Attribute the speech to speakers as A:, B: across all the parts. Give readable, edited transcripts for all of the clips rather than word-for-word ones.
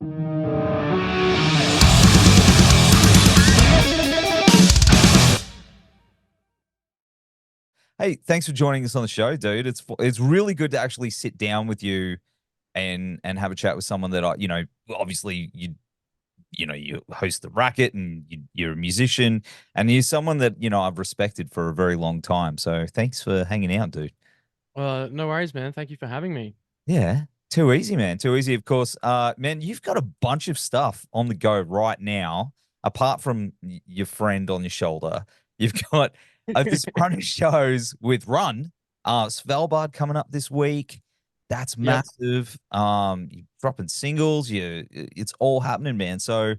A: Hey, thanks for joining us on the show, dude. It's really good to actually sit down with you and have a chat with someone that obviously you host the racket and you're a musician and you're someone that I've respected for a very long time. So thanks for hanging out, dude.
B: No worries, man. Thank you for having me.
A: Yeah, too easy, man. Too easy, of course. Man, you've got a bunch of stuff on the go right now. Apart from your friend on your shoulder, you've got this run of shows with Run, Svalbard coming up this week. That's
B: Yep.
A: massive. You're dropping singles. It's all happening, man. So,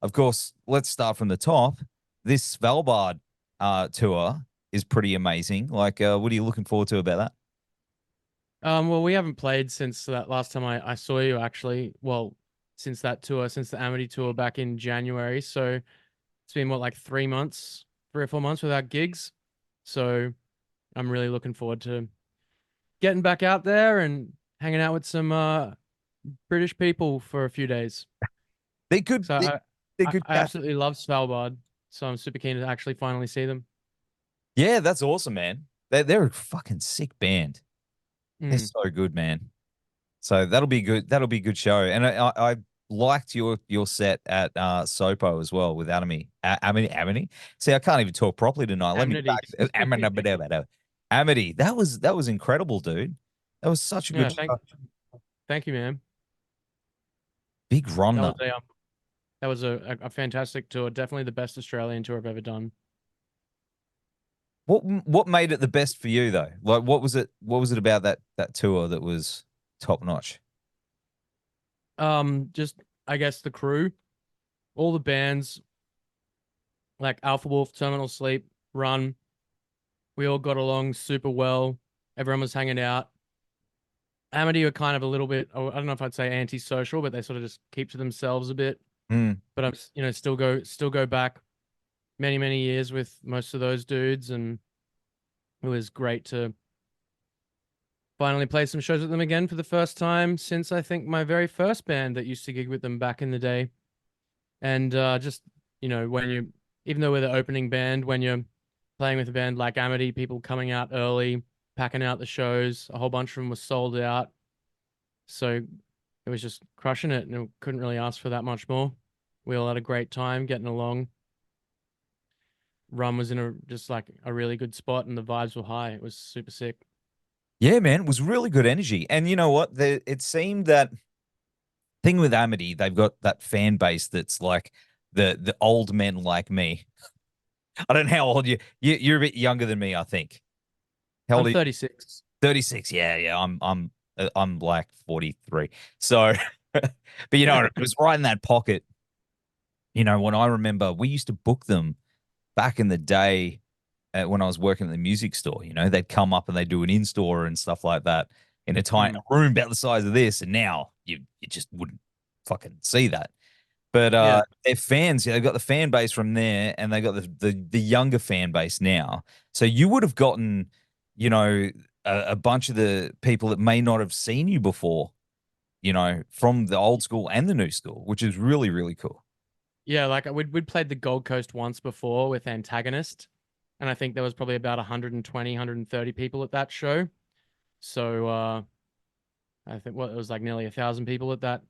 A: of course, let's start from the top. This Svalbard tour is pretty amazing. Like, what are you looking forward to about that?
B: Well, we haven't played since that last time I saw you, actually. Well, since that tour, since the Amity tour back in January. So it's been, what, like 3 months, 3 or 4 months without gigs. So I'm really looking forward to getting back out there and hanging out with some British people for a few days.
A: They could,
B: So
A: they,
B: I,
A: they
B: I,
A: could
B: I absolutely love Svalbard. So I'm super keen to actually finally see them.
A: Yeah, that's awesome, man. They're a fucking sick band. They're
B: Mm.
A: so good, man. So that'll be good. That'll be a good show. And I liked your set at Sopo as well with Amity. See, I can't even talk properly tonight. Let me
B: Amity.
A: Amity. That was incredible, dude. That was such a good
B: Yeah,
A: show.
B: thank you, man.
A: Big run
B: That
A: though.
B: was a fantastic tour. Definitely the best Australian tour I've ever done.
A: What made it the best for you though? Like what was it? What was it about that tour that was top notch?
B: Just I guess the crew, all the bands like Alpha Wolf, Terminal Sleep, Run. We all got along super well. Everyone was hanging out. Amity were kind of a little bit, I don't know if I'd say antisocial, but they sort of just keep to themselves a bit.
A: Hmm.
B: But I'm, still go back many years with most of those dudes, and it was great to finally play some shows with them again for the first time since I think my very first band that used to gig with them back in the day. And just, when you, even though we're the opening band, when you're playing with a band like Amity, people coming out early, packing out the shows, a whole bunch of them was sold out. So it was just crushing it, and couldn't really ask for that much more. We all had a great time getting along. Rum was in just like a really good spot, and the vibes were high. It was super sick.
A: Yeah, man, it was really good energy. And you know what? It seemed that thing with Amity, they've got that fan base that's like the old men like me. I don't know how old you're a bit younger than me, I think. How
B: I'm
A: old are you?
B: 36.
A: 36. Yeah, yeah. I'm like 43. So but it was right in that pocket. When I remember we used to book them back in the day when I was working at the music store, they'd come up and they'd do an in-store and stuff like that in a tiny
B: Mm.
A: room about the size of this. And now you just wouldn't fucking see that. But
B: Yeah.
A: they're fans. They've got the fan base from there, and they got the younger fan base now. So you would have gotten, you know, a bunch of the people that may not have seen you before, from the old school and the new school, which is really, really cool.
B: Yeah, like we'd played the Gold Coast once before with Antagonist, and I think there was probably about 120, 130 people at that show. So I think it was like nearly 1,000 people at that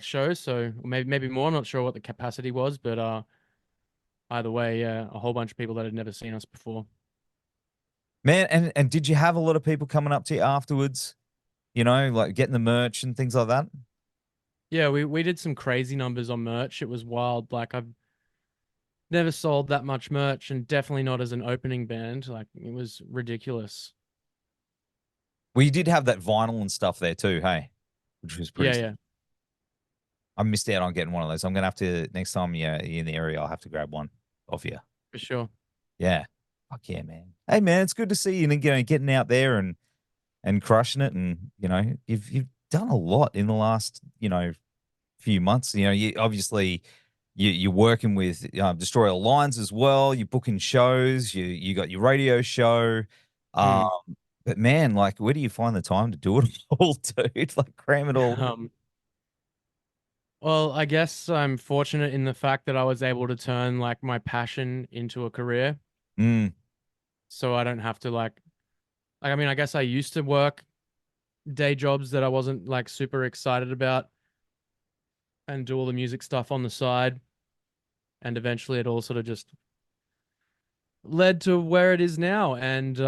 B: show. So maybe more. I'm not sure what the capacity was, but either way, yeah, a whole bunch of people that had never seen us before.
A: Man, and did you have a lot of people coming up to you afterwards, like getting the merch and things like that?
B: Yeah, we did some crazy numbers on merch. It was wild. Like I've never sold that much merch, and definitely not as an opening band. Like it was ridiculous.
A: Well, you did have that vinyl and stuff there too, hey, which was pretty
B: Yeah,
A: sick.
B: yeah,
A: I missed out on getting one of those. I'm gonna have to next time you're in the area, I'll have to grab one off you.
B: for sure.
A: Yeah. Fuck yeah, man. Hey man, it's good to see you and getting out there and crushing it. And you've done a lot in the last, few months. You obviously you're working with Destroyer Lines as well. You're booking shows, you got your radio show. Um,
B: Mm.
A: but man, like where do you find the time to do it all, dude? Like cram it all in.
B: Um, Well, I guess I'm fortunate in the fact that I was able to turn like my passion into a career.
A: Mm,
B: So I don't have to I mean, I guess I used to work day jobs that I wasn't like super excited about and do all the music stuff on the side. And eventually it all sort of just led to where it is now. And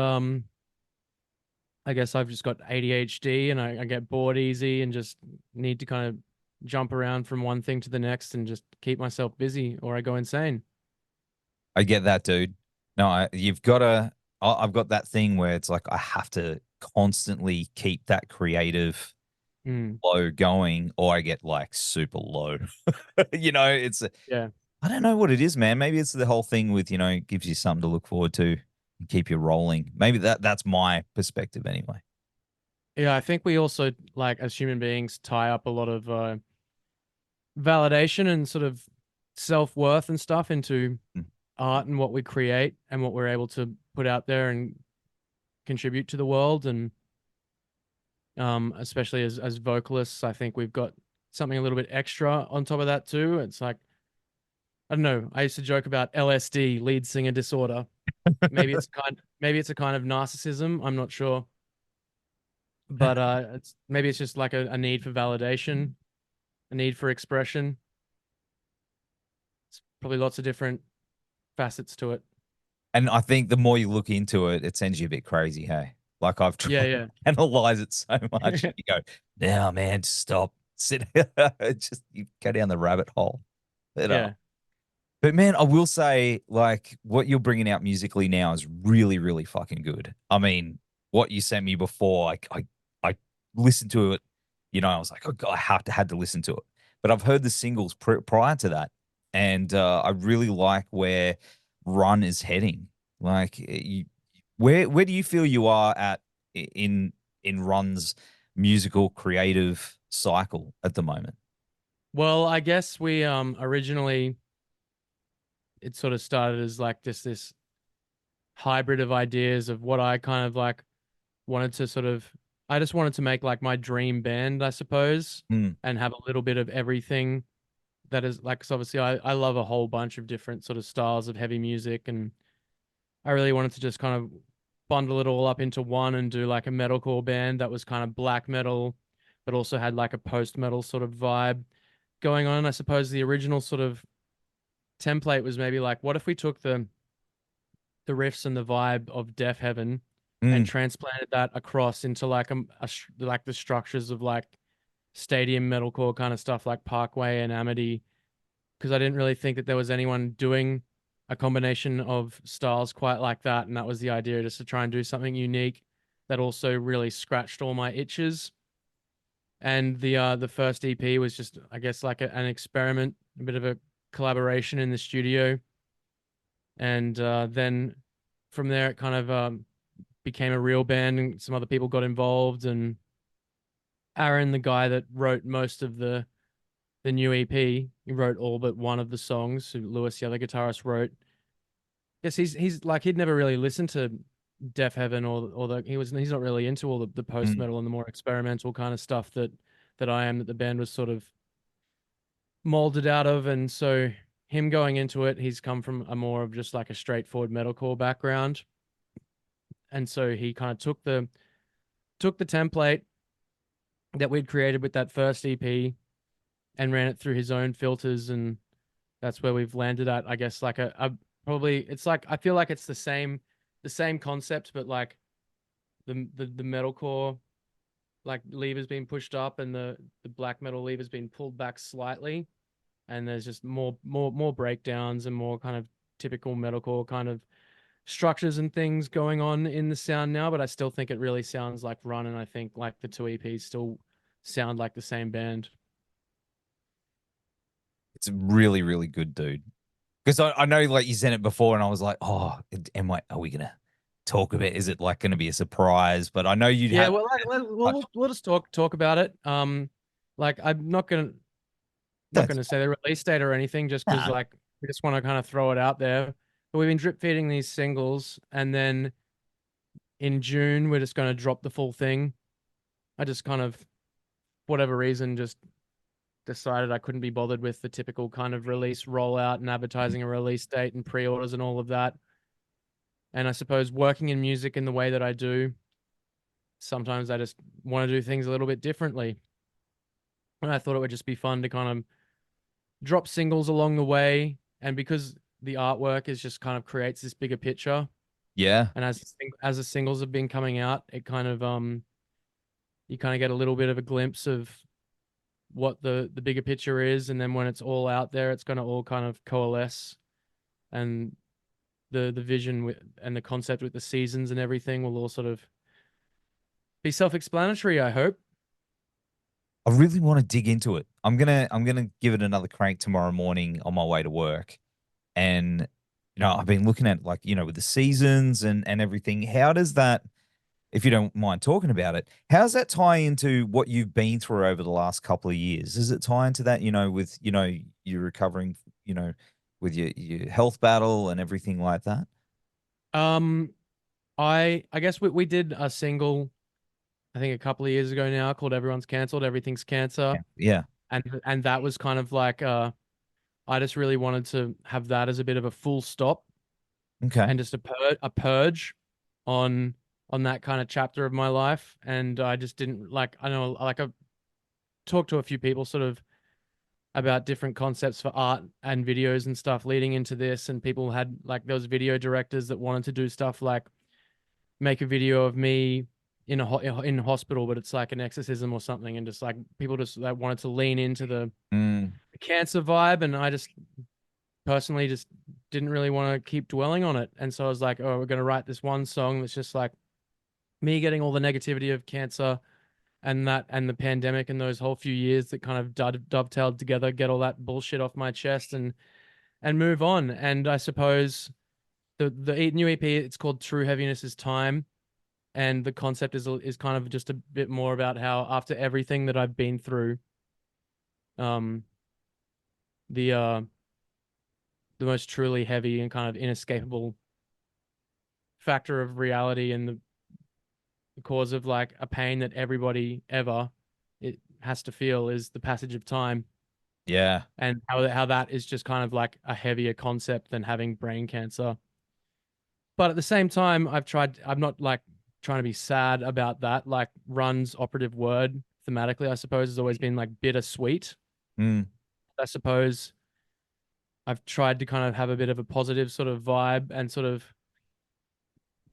B: I guess I've just got ADHD and I get bored easy and just need to kind of jump around from one thing to the next and just keep myself busy or I go insane.
A: I get that, dude. No, you've got to. I've got that thing where it's like I have to constantly keep that creative
B: Mm,
A: flow going, or I get like super low. It's
B: yeah.
A: I don't know what it is, man. Maybe it's the whole thing with gives you something to look forward to and keep you rolling. Maybe that's my perspective anyway.
B: Yeah, I think we also like as human beings tie up a lot of validation and sort of self-worth and stuff into
A: Mm.
B: art and what we create and what we're able to put out there and contribute to the world and especially as vocalists, I think we've got something a little bit extra on top of that too. It's like I don't know, I used to joke about LSD, lead singer disorder. Maybe it's a kind of narcissism, I'm not sure. But it's maybe it's just like a need for validation, a need for expression. It's probably lots of different facets to it.
A: And I think the more you look into it, it sends you a bit crazy. Hey, like I've
B: Yeah,
A: tried to
B: yeah.
A: analyze it so much, and you go, "Now, man, stop, sit, just you go down the rabbit hole."
B: Yeah.
A: But man, I will say, like, what you're bringing out musically now is really, really fucking good. I mean, what you sent me before, I listened to it. I was like, oh God, I had to listen to it. But I've heard the singles prior to that, and I really like where Run is heading. Like, where do you feel you are at in Run's musical creative cycle at the moment?
B: Well, I guess we originally it sort of started as like this hybrid of ideas of what I kind of like wanted to sort of I just wanted to make like my dream band, I suppose,
A: Mm,
B: and have a little bit of everything that is like 'cause obviously I love a whole bunch of different sort of styles of heavy music and I really wanted to just kind of bundle it all up into one and do like a metalcore band that was kind of black metal, but also had like a post metal sort of vibe going on. I suppose the original sort of template was maybe like, what if we took the riffs and the vibe of Death Heaven and
A: mm,
B: transplanted that across into like like the structures of like stadium metalcore kind of stuff like Parkway and Amity because I didn't really think that there was anyone doing a combination of styles quite like that, and that was the idea, just to try and do something unique that also really scratched all my itches. And the first EP was just, I guess, like an experiment, a bit of a collaboration in the studio, and then from there it kind of became a real band, and some other people got involved, and Aaron, the guy that wrote most of the new EP. He wrote all but one of the songs. Lewis, the other guitarist, wrote. Yes, he's like he'd never really listened to Deaf Heaven or the he's not really into all the post
A: mm.
B: metal and the more experimental kind of stuff that I am that the band was sort of molded out of, and so him going into it, he's come from a more of just like a straightforward metalcore background, and so he kind of took the template that we'd created with that first EP and ran it through his own filters and that's where we've landed at. I guess like a probably it's like I feel like it's the same concept, but like the metalcore like lever's been pushed up and the black metal lever's been pulled back slightly, and there's just more breakdowns and more kind of typical metalcore kind of structures and things going on in the sound now. But I still think it really sounds like Run, and I think like the two EPs still sound like the same band.
A: It's really, really good, dude. Because I know, like you said it before, and I was like, oh, are we gonna talk about? Is it like gonna be a surprise? But I know you'd
B: Yeah,
A: have
B: well,
A: touch.
B: we'll just talk about it. Like I'm not
A: That's
B: gonna say the release date or anything, just because
A: nah.
B: like we just want to kind of throw it out there. But we've been drip feeding these singles, and then in June we're just gonna drop the full thing. I just kind of whatever reason just decided I couldn't be bothered with the typical kind of release rollout and advertising a release date and pre-orders and all of that. And I suppose working in music in the way that I do, sometimes I just want to do things a little bit differently. And I thought it would just be fun to kind of drop singles along the way. And because the artwork is just kind of creates this bigger picture.
A: Yeah.
B: And as the singles have been coming out, it kind of you kind of get a little bit of a glimpse of what the bigger picture is, and then when it's all out there, it's going to all kind of coalesce, and the vision and the concept with the seasons and everything will all sort of be self-explanatory, I hope.
A: I really want to dig into it. I'm gonna give it another crank tomorrow morning on my way to work. And I've been looking at, like, with the seasons and everything. How does that, if you don't mind talking about it, how does that tie into what you've been through over the last couple of years? Does it tie into that, with, you're recovering, with your health battle and everything like that?
B: Um, I guess we did a single, I think a couple of years ago now, called "Everyone's Cancelled, Everything's Cancer,"
A: Yeah.
B: and that was kind of like I just really wanted to have that as a bit of a full stop
A: Okay.
B: and just a purge on that kind of chapter of my life. And I just didn't like, I know, like, I've talked to a few people sort of about different concepts for art and videos and stuff leading into this, and people had, like, those video directors that wanted to do stuff like make a video of me in in hospital, but it's like an exorcism or something, and just like people just like wanted to lean into the
A: Mm,
B: cancer vibe, and I just personally just didn't really want to keep dwelling on it. And so I was like, oh, we're going to write this one song that's just like me getting all the negativity of cancer and that and the pandemic and those whole few years that kind of dovetailed together, get all that bullshit off my chest and move on. And I suppose the new EP, it's called True Heaviness is Time, and the concept is kind of just a bit more about how after everything that I've been through, um the most truly heavy and kind of inescapable factor of reality and the cause of like a pain that everybody ever it has to feel is the passage of time,
A: yeah.
B: and how that is just kind of like a heavier concept than having brain cancer. But at the same time, I'm not like trying to be sad about that. Like, Run's operative word thematically, I suppose, has always been like bittersweet.
A: Mm,
B: I suppose I've tried to kind of have a bit of a positive sort of vibe, and sort of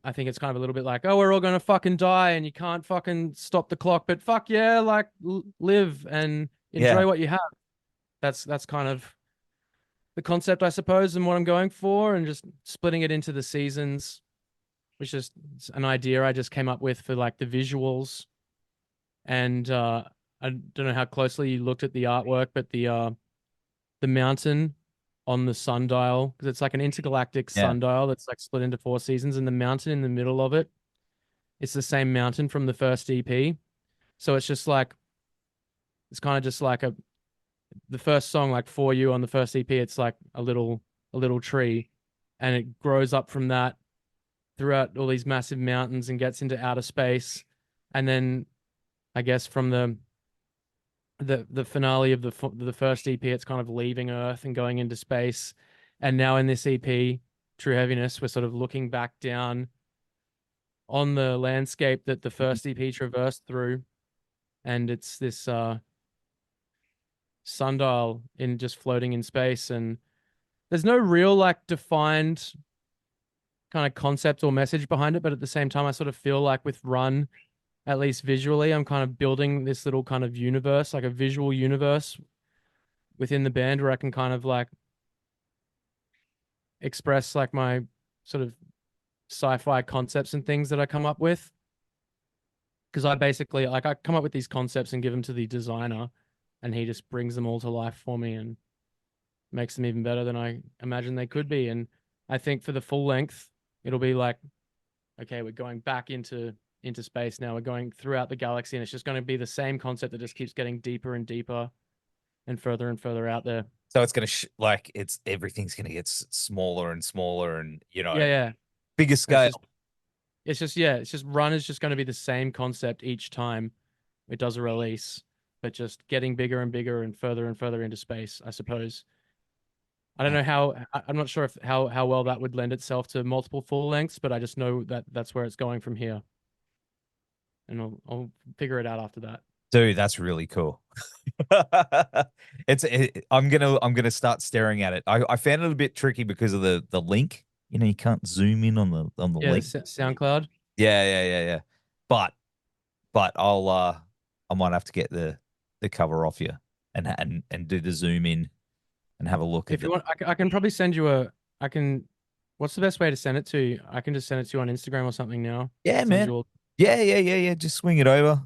B: I think it's kind of a little bit like, oh, we're all gonna fucking die, and you can't fucking stop the clock, but fuck yeah, like live and
A: yeah.
B: enjoy what you have. That's kind of the concept, I suppose, and what I'm going for, and just splitting it into the seasons, which is an idea I just came up with for like the visuals. And I don't know how closely you looked at the artwork, but the mountain on the sundial, because it's like an intergalactic
A: Yeah.
B: sundial that's like split into 4 seasons, and the mountain in the middle of it, it's the same mountain from the first EP. So it's just like it's kind of just like the first song, like For You on the first EP, it's like a little tree, and it grows up from that throughout all these massive mountains and gets into outer space. And then I guess from the finale of the first EP, it's kind of leaving Earth and going into space. And now in this EP, True Heaviness, we're sort of looking back down on the landscape that the first EP traversed through, and it's this sundial in just floating in space. And there's no real like defined kind of concept or message behind it, but at the same time, I sort of feel like with Run, at least visually, I'm kind of building this little kind of universe, like a visual universe within the band, where I can kind of like express like my sort of sci-fi concepts and things that I come up with. Because I basically like I come up with these concepts and give them to the designer, and he just brings them all to life for me and makes them even better than I imagine they could be. And I think for the full length, it'll be like, okay, we're going back into space now. We're going throughout the galaxy, and it's just going to be the same concept that just keeps getting deeper and deeper and further out there.
A: So it's gonna like everything's gonna get smaller and smaller, and
B: Yeah, yeah.
A: bigger
B: It's
A: scale.
B: just it's just Run is just going to be the same concept each time it does a release. but just getting bigger and bigger and further into space, I suppose. I don't know how, I'm not sure if how well that would lend itself to multiple full lengths, but I just know that that's where it's going from here. And I'll figure it out after that.
A: Dude, that's really cool. I'm gonna start staring at it. I found it a bit tricky because of the link. You know, you can't zoom in on the
B: Yeah,
A: link.
B: SoundCloud.
A: Yeah. But I might have to get the cover off you and do the zoom in and have a look at
B: If you
A: the.
B: want, I can probably send you I can, what's the best way to send it to you? I can just send it to you on Instagram or something now.
A: Yeah,
B: Send
A: man.
B: you all.
A: Yeah. Just swing it over.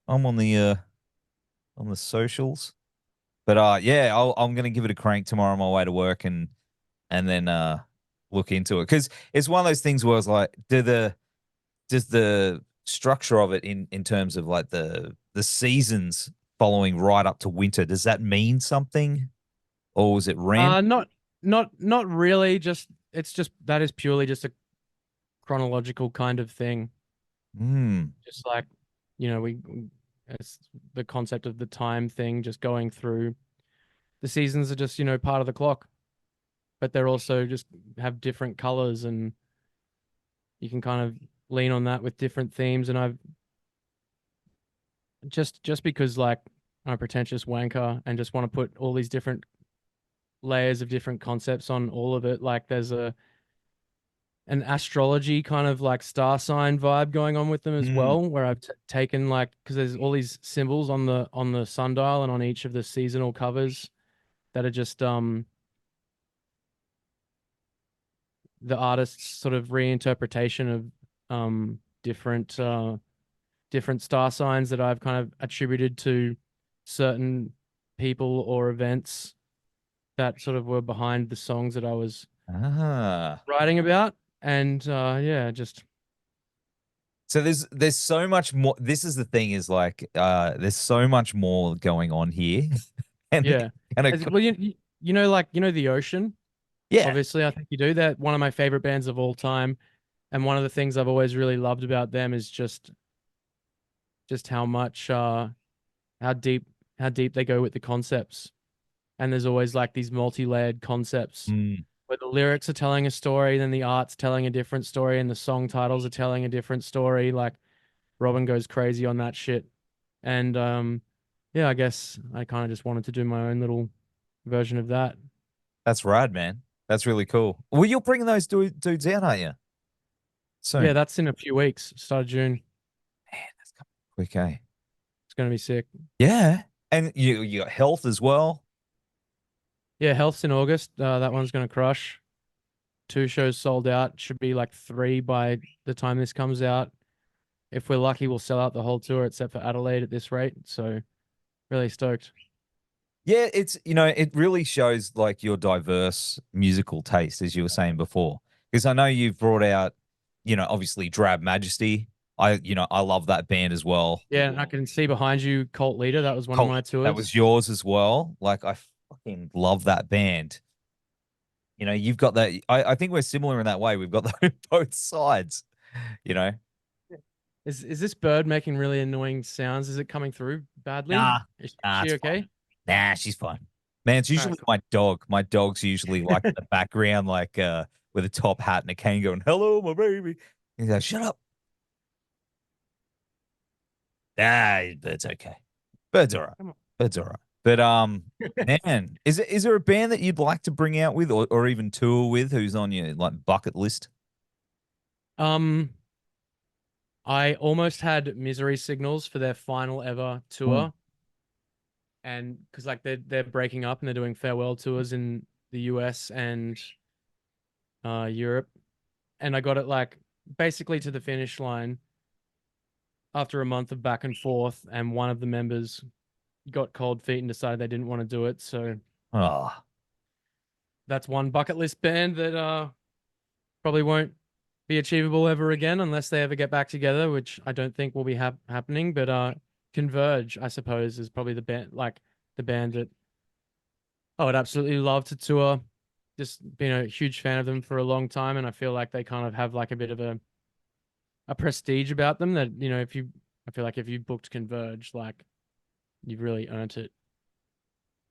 A: I'm on the socials. But yeah, I'm gonna give it a crank tomorrow on my way to work and then look into it because it's one of those things where it's like, does the structure of it in terms of like the seasons following right up to winter, does that mean something, or was it random?
B: Not really. Just it's just that is purely just a chronological kind of thing.
A: Hmm.
B: Just like, it's the concept of the time thing, just going through the seasons are just, part of the clock, but they're also just have different colors and you can kind of lean on that with different themes. And I've just because like I'm a pretentious wanker and just want to put all these different layers of different concepts on all of it. Like there's an astrology kind of like star sign vibe going on with them as
A: Mm.
B: well, where I've taken like because there's all these symbols on the sundial and on each of the seasonal covers that are just the artist's sort of reinterpretation of different star signs that I've kind of attributed to certain people or events that sort of were behind the songs that I was
A: Ah.
B: writing about. And yeah, just
A: So there's so much more. This is the thing is like there's so much more going on here, and
B: yeah.
A: and
B: Well, like the ocean.
A: yeah.
B: Obviously, I think you do. They're one of my favorite bands of all time, and one of the things I've always really loved about them is just how much how deep how deep they go with the concepts. And there's always like these multi-layered concepts
A: Mm.
B: where the lyrics are telling a story, then the art's telling a different story, and the song titles are telling a different story. Like Robin goes crazy on that shit. And yeah, I guess I kind of just wanted to do my own little version of that.
A: That's rad, man. That's really cool. Well, you're bringing those dudes out, aren't you?
B: Yeah,
A: Soon.
B: that's in a few weeks, start of June.
A: Man, that's coming quick, eh?
B: It's gonna be sick.
A: Yeah. And you got health as well.
B: Yeah, Health's in August. That one's gonna crush. 2 shows sold out. Should be like 3 by the time this comes out. If we're lucky, we'll sell out the whole tour except for Adelaide at this rate. So really stoked.
A: Yeah, it's it really shows like your diverse musical taste, as you were saying before. Because I know you've brought out, obviously Drab Majesty. I love that band as well.
B: Yeah, and I can see behind you Cult Leader. That was one of
A: Cult,
B: my
A: that was
B: tours.
A: yours as well. Like I fucking love that band. You've got that. I think we're similar in that way. We've got both sides. You know.
B: Is this bird making really annoying sounds? Is it coming through badly?
A: Nah,
B: Is
A: nah,
B: she
A: it's
B: okay?
A: fine. Nah, she's fine. Man, it's
B: All right,
A: usually
B: cool.
A: my dog. My dog's usually like in the background, like with a top hat and a cane going, "Hello, my baby." He's like, "Shut up." Ah, it's okay. Bird's all right.
B: Come
A: Bird's all right. But man, is there a band that you'd like to bring out with or even tour with who's on your like bucket list?
B: on. I almost had Misery Signals for their final ever
A: Mm.
B: tour, and because like they're breaking up and they're doing farewell tours in the US and Europe, and I got it like basically to the finish line after a month of back and forth, and one of the members got cold feet and decided they didn't want to do it. So
A: Oh,
B: that's one bucket list band that probably won't be achievable ever again unless they ever get back together, which I don't think will be happening. But Converge, I suppose, is probably the band that I would absolutely love to tour. Just been a huge fan of them for a long time, and I feel like they kind of have like a bit of a prestige about them that if you I feel like if you booked Converge, like you've really earned it.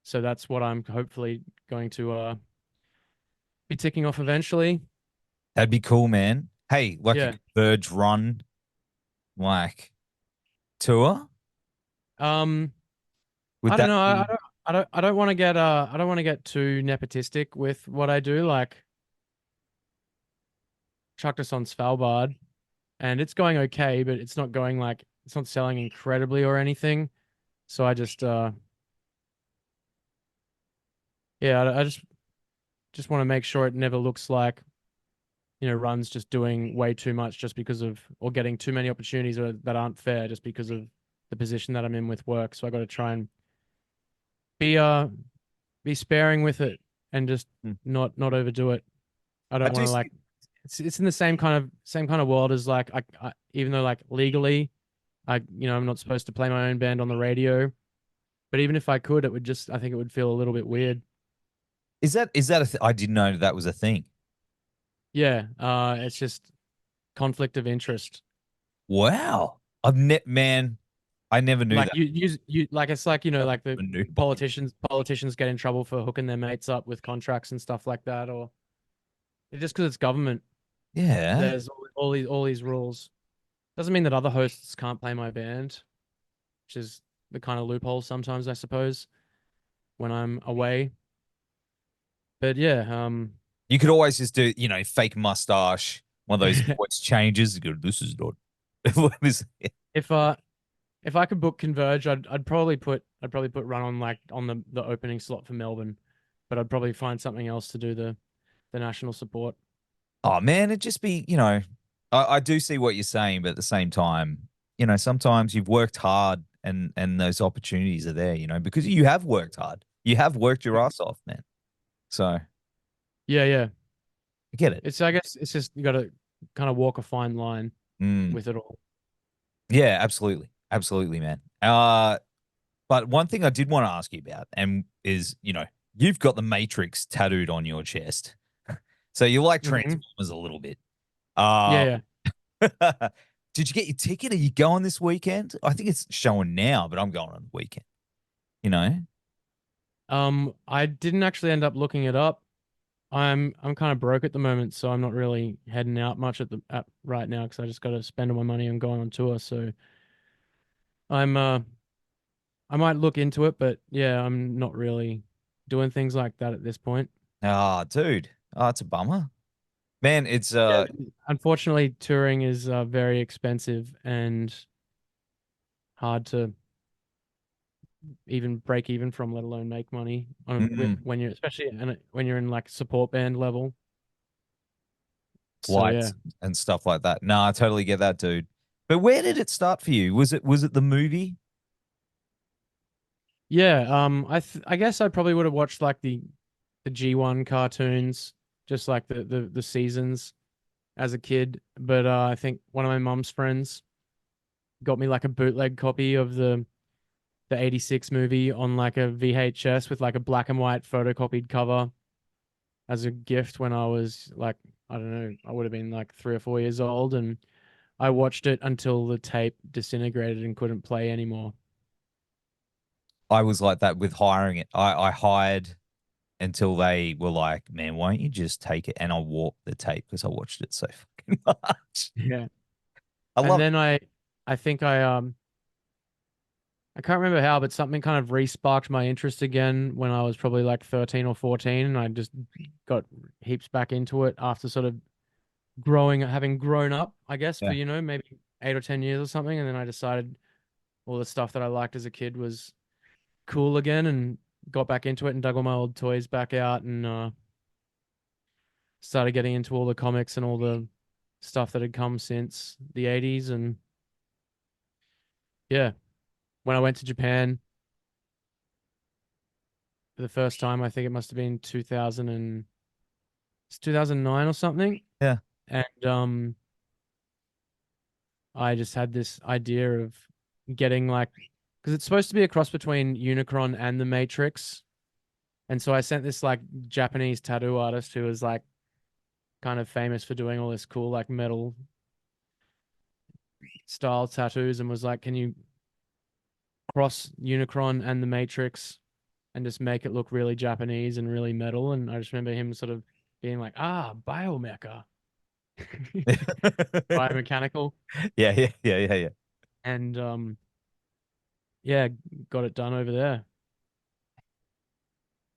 B: So that's what I'm hopefully going to be ticking off eventually.
A: That'd be cool, man. Hey, like a
B: Yeah.
A: Converge run, like tour.
B: Um,
A: Would
B: I don't
A: that
B: know. I
A: be?
B: don't. I don't want to get. I don't want to get too nepotistic with what I do. Like, chucked us on Svalbard, and it's going okay, but it's not going like it's not selling incredibly or anything. So I just. Yeah. I just want to make sure it never looks like runs just doing way too much just because of or getting too many opportunities that aren't fair just because of the position that I'm in with work. So I got to try and be be sparing with it and just
A: Hmm.
B: not overdo it. I
A: I
B: don't
A: do
B: want to like
A: see.
B: it's in the same kind of world as like I even though like legally I'm not supposed to play my own band on the radio, but even if I could, it would just I think it would feel a little bit weird.
A: Is that I didn't know that was a thing.
B: Yeah, it's just conflict of interest.
A: Wow. Man, I never knew
B: Like
A: that.
B: you like it's like like the
A: I knew.
B: politicians get in trouble for hooking their mates up with contracts and stuff like that, or just because it's government.
A: Yeah.
B: There's all these rules. Doesn't mean that other hosts can't play my band, which is the kind of loophole sometimes I suppose when I'm away. But yeah,
A: You could always just do, fake mustache, one of those voice changes. You go, this is not. this-
B: if uh if I could book Converge, I'd probably put Run on like on the opening slot for Melbourne, but I'd probably find something else to do the national support.
A: Oh man, it'd just be, I do see what you're saying, but at the same time, sometimes you've worked hard and those opportunities are there, because you have worked hard. You have worked your ass off, man. So I
B: Yeah, yeah.
A: get it.
B: I guess it's just you got to kind of walk a fine line
A: Mm.
B: with it all.
A: Yeah, absolutely. Absolutely, man. But one thing I did want to ask you about and is, you've got the Matrix tattooed on your chest. So you like
B: Hmm.
A: Transformers a little bit.
B: Yeah,
A: Uh,
B: yeah.
A: did you get your ticket? Are you going this weekend? I think it's showing now, but I'm going on the weekend. You know?
B: I didn't actually end up looking it up. I'm kind of broke at the moment, so I'm not really heading out much at right now because I just got to spend all my money on going on tour. So I'm I might look into it, but yeah, I'm not really doing things like that at this point.
A: Ah, dude. Oh, it's a bummer. Man, it's
B: Yeah, unfortunately, touring is very expensive and hard to even break even from, let alone make money on with
A: mm,
B: when you're especially when you're in like support band level. So yeah,
A: flights and stuff like that. No, I totally get that, dude. But where did it start for you? Was it the movie?
B: yeah. I guess I probably would have watched like the G1 cartoons, just like the seasons as a kid. But I think one of my mum's friends got me like a bootleg copy of the '86 movie on like a VHS with like a black and white photocopied cover as a gift when I was like, I don't know, I would have been like 3 or 4 years old, and I watched it until the tape disintegrated and couldn't play anymore.
A: I was like that with hiring it. I hired until they were like, man, why don't you just take it? And I walked the tape because I watched it so fucking much.
B: Yeah.
A: I
B: And
A: love it.
B: then I think I can't remember how, but something kind of re-sparked my interest again when I was probably like 13 or 14, and I just got heaps back into it after sort of having grown up, I guess, for
A: Yeah.
B: maybe 8 or 10 years or something, and then I decided all the stuff that I liked as a kid was cool again, and got back into it and dug all my old toys back out, and started getting into all the comics and all the stuff that had come since the 80s. And yeah, when I went to Japan for the first time, I think it must have been 2009 or something,
A: Yeah.
B: and I just had this idea of getting like because it's supposed to be a cross between Unicron and the Matrix. And so I sent this like Japanese tattoo artist who was like kind of famous for doing all this cool like metal style tattoos and was like, can you cross Unicron and the Matrix and just make it look really Japanese and really metal. And I just remember him sort of being like, biomecha, biomechanical.
A: Yeah, yeah, yeah, yeah, yeah.
B: And yeah, got it done over there.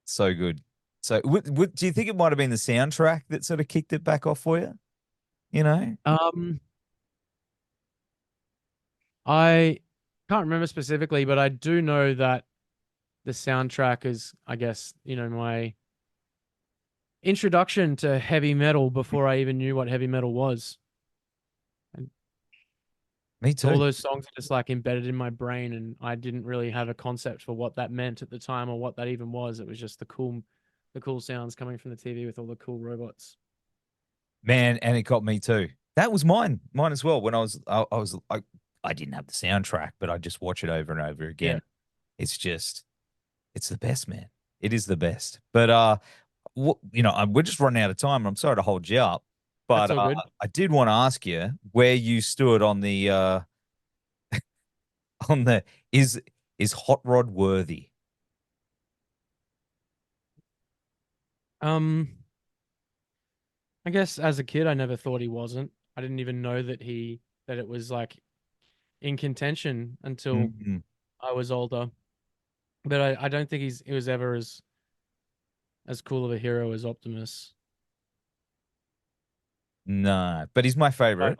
A: So good. So, do you think it might have been the soundtrack that sort of kicked it back off for you? You know?
B: Um, I can't remember specifically, but I do know that the soundtrack is, I guess, my introduction to heavy metal before I even knew what heavy metal was. And
A: Me
B: so all
A: too.
B: those songs are just like embedded in my brain, and I didn't really have a concept for what that meant at the time or what that even was. It was just the cool sounds coming from the TV with all the cool robots.
A: Man, and it got me too. That was mine as well. When I didn't have the soundtrack, but I just watch it over and over
B: Yeah,
A: again. It's just, it's the best, man. It is the best. But we're just running out of time. I'm sorry to hold you up,
B: that's
A: but
B: all good.
A: I did want to ask you where you stood on the on the is Hot Rod worthy?
B: Um, I guess as a kid, I never thought he wasn't. I didn't even know that it was like in contention until
A: Mm,
B: I was older. But I don't think he was ever as cool of a hero as Optimus.
A: no, but he's my
B: But
A: favorite.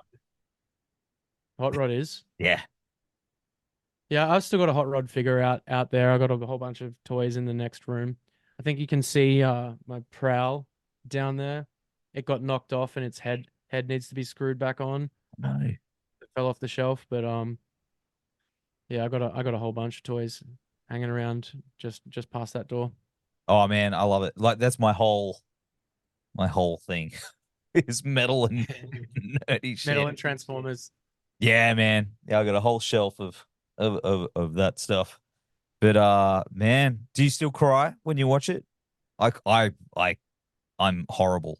B: Hot Rod is.
A: Yeah.
B: Yeah, I've still got a Hot Rod figure out there. I got a whole bunch of toys in the next room. I think you can see my Prowl down there. It got knocked off and its head needs to be screwed back on.
A: No.
B: It fell off the shelf, but yeah, I got a whole bunch of toys hanging around just past that door.
A: Oh man, I love it. Like that's my whole thing is metal and nerdy
B: Metal
A: shit.
B: and Transformers.
A: Yeah, man. Yeah, I got a whole shelf of that stuff. But man, do you still cry when you watch it? I'm horrible.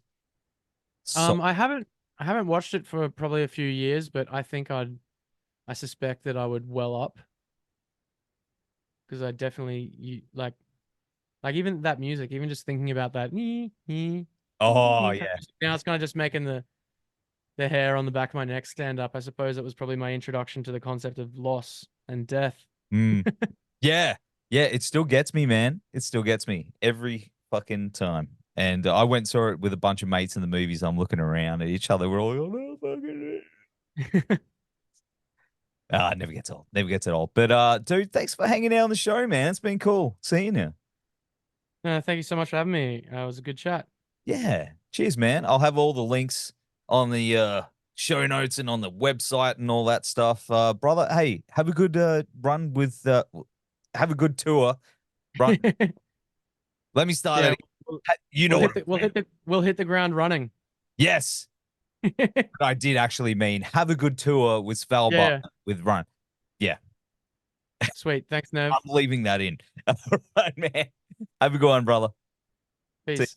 A: So
B: I haven't watched it for probably a few years, but I suspect that I would well up because I definitely like even that music, even just thinking about that
A: oh
B: kind of
A: yeah.
B: music, now it's kind of just making the hair on the back of my neck stand up. I suppose it was probably my introduction to the concept of loss and death.
A: Mm. Yeah. Yeah, it still gets me, man. It still gets me every fucking time. And I went and saw it with a bunch of mates in the movies. I'm looking around at each other. We're all like, oh, no, fucking it never gets old. Never gets old. But dude, thanks for hanging out on the show, man. It's been cool seeing you.
B: Thank you so much for having me. It was a good chat.
A: Yeah. Cheers, man. I'll have all the links on the show notes and on the website and all that stuff. Brother, hey, have a good run with have a good tour. Run. Let me start
B: Yeah,
A: it. You know what I meant.
B: we'll hit the ground running.
A: Yes. But I did actually mean have a good tour with Svalbard
B: Yeah,
A: with Run. Yeah.
B: sweet. Thanks, Nev.
A: I'm leaving that in. All right, man. Have a good one, brother. See
B: Peace.